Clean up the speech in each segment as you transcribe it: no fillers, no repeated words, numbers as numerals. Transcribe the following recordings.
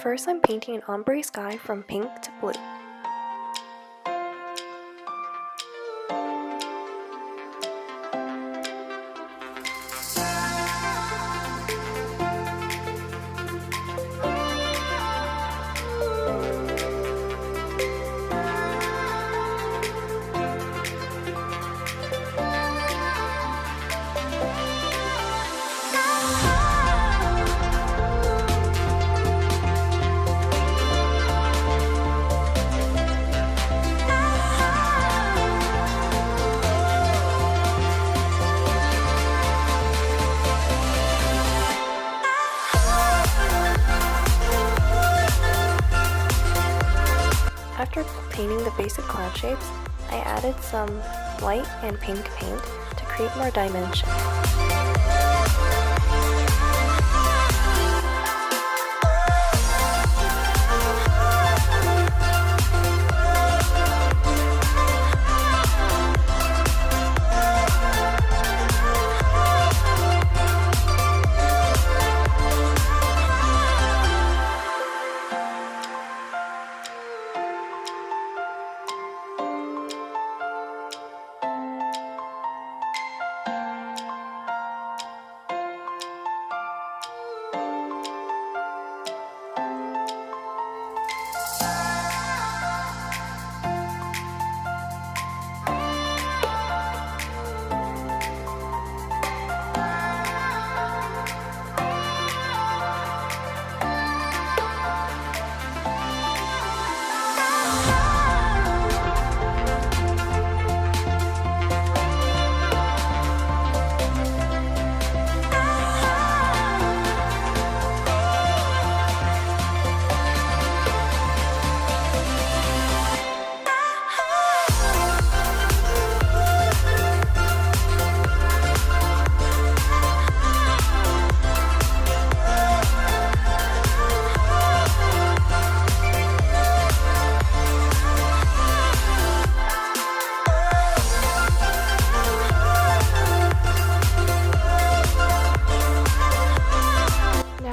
First, I'm painting an ombre sky from pink to blue. After painting the basic cloud shapes, I added some white and pink paint to create more dimension.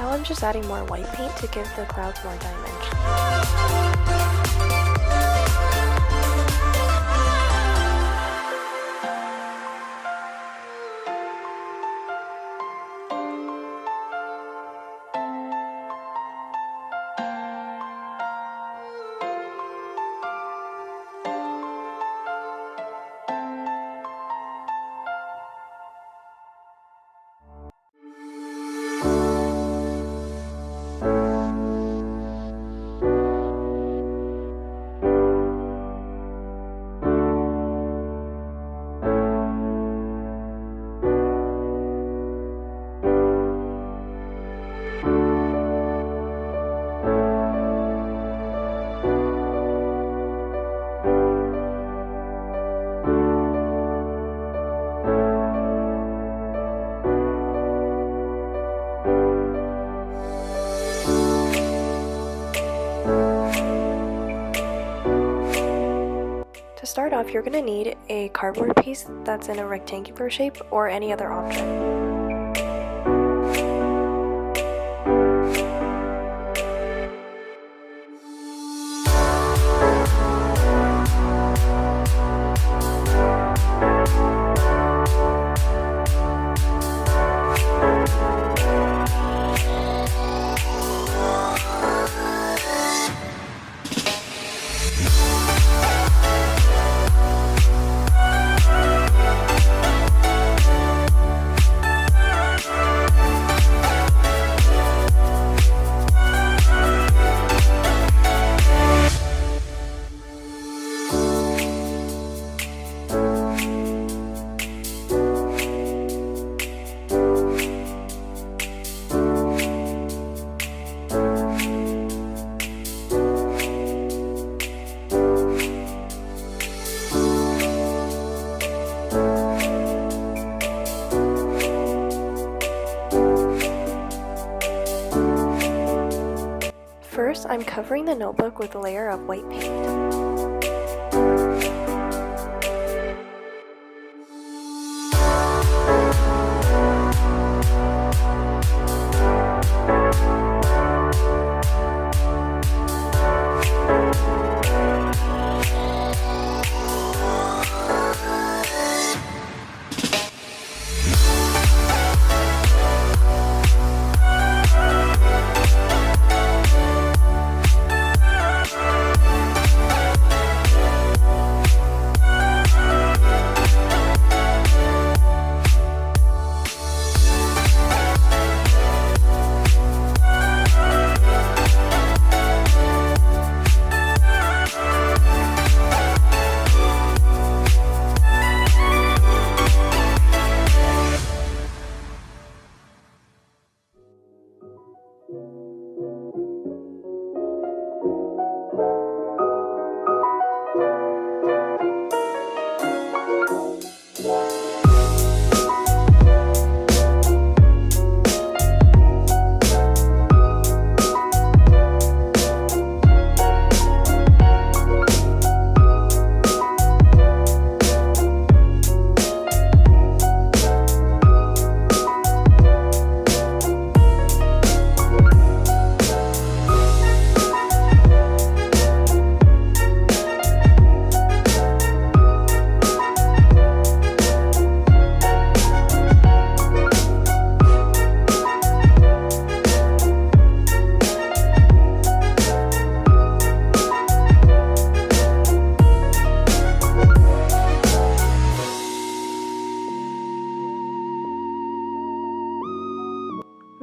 I'm just adding more white paint to give the clouds more dimension. To start off, you're going to need a cardboard piece that's in a rectangular shape or any other object. First, I'm covering the notebook with a layer of white paint.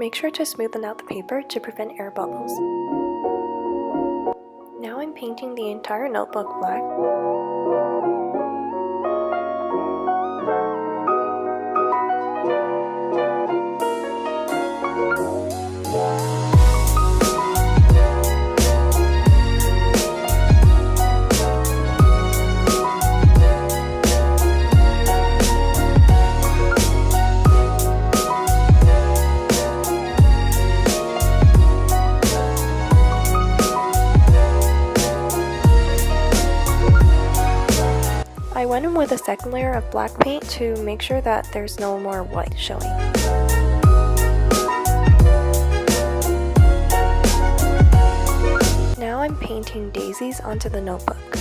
Make sure to smoothen out the paper to prevent air bubbles. Now I'm painting the entire notebook black. I went in with a second layer of black paint to make sure that there's no more white showing. Now I'm painting daisies onto the notebook.